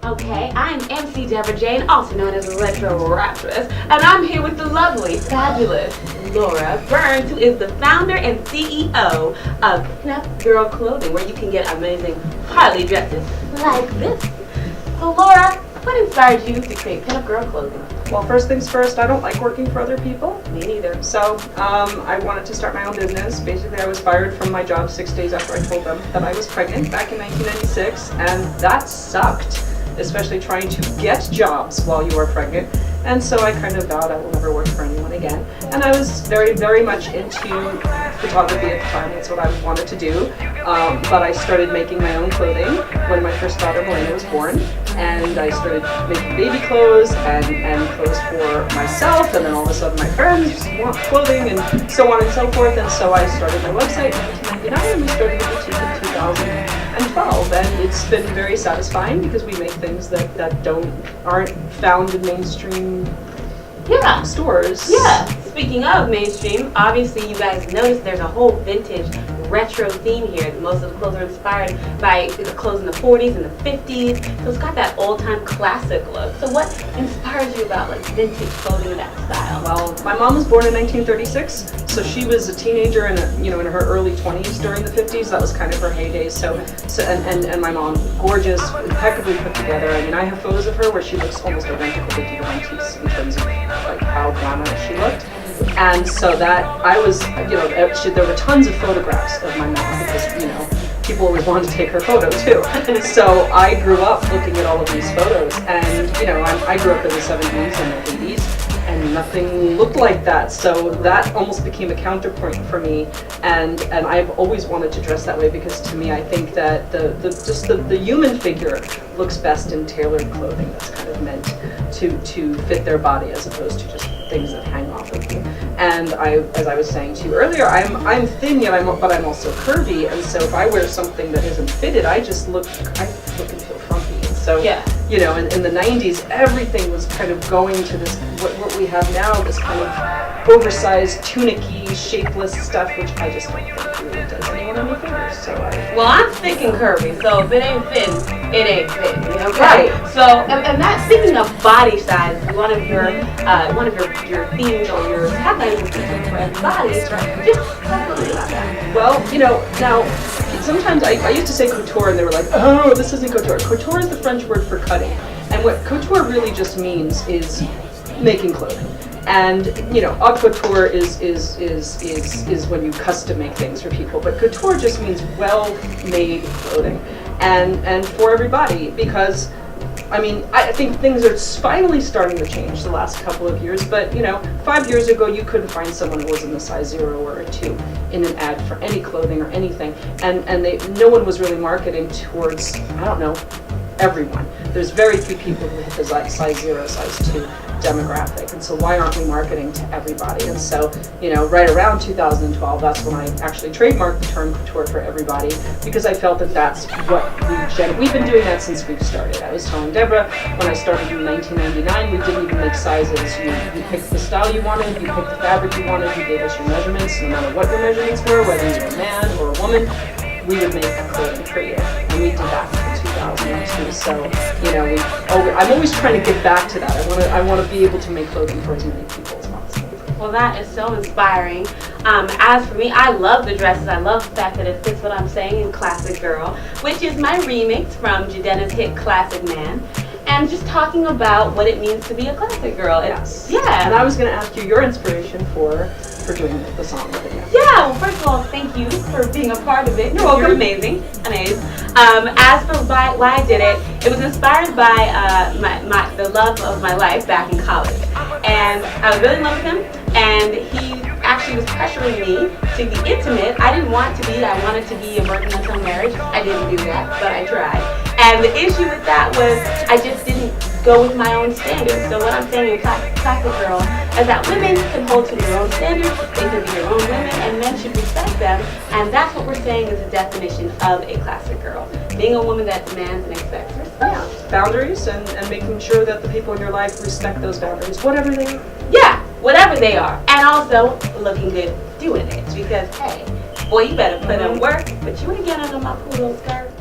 Okay, I'm MC Deborah Jane, also known as Retro Raptress, and I'm here with the lovely, fabulous Laura Byrnes, who is the founder and CEO of Pinup Girl Clothing, where you can get amazing, highly dresses like this. So Laura, what inspired you to create Pinup Girl Clothing? Well, first things first, I don't like working for other people. Me neither. So I wanted to start my own business. Basically, I was fired from my job 6 days after I told them that I was pregnant back in 1996, and that sucked, especially trying to get jobs while you are pregnant. And so I kind of vowed I will never work for anyone again. And I was very, very much into photography at the time. That's what I wanted to do. But I started making my own clothing when my first daughter, Melina, was born. And I started making baby clothes and clothes for myself. And then all of a sudden my friends want clothing and so on and so forth. And so I started my website in 1999 and we started the boutique in 2012. And it's been very satisfying because we make things that aren't found in mainstream stores. Yeah. Speaking of mainstream, obviously you guys noticed there's a whole vintage retro theme here. Most of the clothes are inspired by the clothes in the 40s and the 50s. So it's got that old-time classic look. So what inspires you about like vintage clothing in that style? Well, my mom was born in 1936, so she was a teenager in her early 20s during the 50s. That was kind of her heyday. And my mom, gorgeous, impeccably put together. I mean, I have photos of her where she looks almost identical to Dita Monteith in terms of like how glamorous she looked. And so that I was, there were tons of photographs of my mom because, people always wanted to take her photo too. So I grew up looking at all of these photos and, I grew up in the 70s and the 80s and nothing looked like that. So that almost became a counterpoint for me. And I've always wanted to dress that way because to me, I think that the human figure looks best in tailored clothing that's kind of meant to fit their body as opposed to just things that hang off of you. And as I was saying to you earlier, I'm thin but I'm also curvy, and so if I wear something that isn't fitted, I look and feel frumpy. And so in the 90s, everything was kind of going to this what we have now, this kind of oversized tunic-y, shapeless stuff, which I just don't think really does anyone any favors. So well, I'm thick and curvy, so if it ain't fitting, it ain't fitting. Okay. Right. So, and that, speaking of body size, one of your themes or your taglines is different for everybody. Just talk a little bit about that. Well, now sometimes I used to say couture, and they were like, "Oh, this isn't couture." Couture is the French word for cutting, and what couture really just means is making clothing. And haute couture is when you custom make things for people, but couture just means well-made clothing, and for everybody. Because I think things are finally starting to change the last couple of years. But 5 years ago, you couldn't find someone who was in a size 0 or a 2 in an ad for any clothing or anything, and no one was really marketing towards everyone. There's very few people who hit the size 0, size 2 demographic, and so why aren't we marketing to everybody? And so, right around 2012, that's when I actually trademarked the term couture for everybody, because I felt that that's what we've been doing that since we've started. I was telling Deborah, when I started in 1999, we didn't even make sizes. You picked the style you wanted, you picked the fabric you wanted, you gave us your measurements, no matter what your measurements were, whether you were a man or a woman, we would make a clothing for you, and we did that in 2002. So, I'm always trying to get back to that. I want to be able to make clothing for as many people as possible. Well, that is so inspiring. As for me, I love the dresses. I love the fact that it fits what I'm saying in Classic Girl, which is my remix from Jadena's hit Classic Man, and just talking about what it means to be a classic girl. Yes. Yeah. And I was going to ask you your inspiration for doing the song video. Yeah, well, first of all, thank you for being a part of it. You're welcome. You're amazing. As for why I did it, it was inspired by the love of my life back in college. And I was really in love with him, and he actually was pressuring me to be intimate. I didn't want to be. I wanted to be a virgin until marriage. I didn't do that, but I tried. And the issue with that was I just didn't go with my own standards. So what I'm saying in Classic Girl is that women can hold to their own standards, they can be their own women, and men should respect them. And that's what we're saying is the definition of a classic girl. Being a woman that demands and expects respect. Yeah, boundaries and making sure that the people in your life respect those boundaries, whatever they are. Yeah, whatever they are. And also looking good doing it. Because, hey, boy, you better put in work, but you ain't getting under my poodle skirt.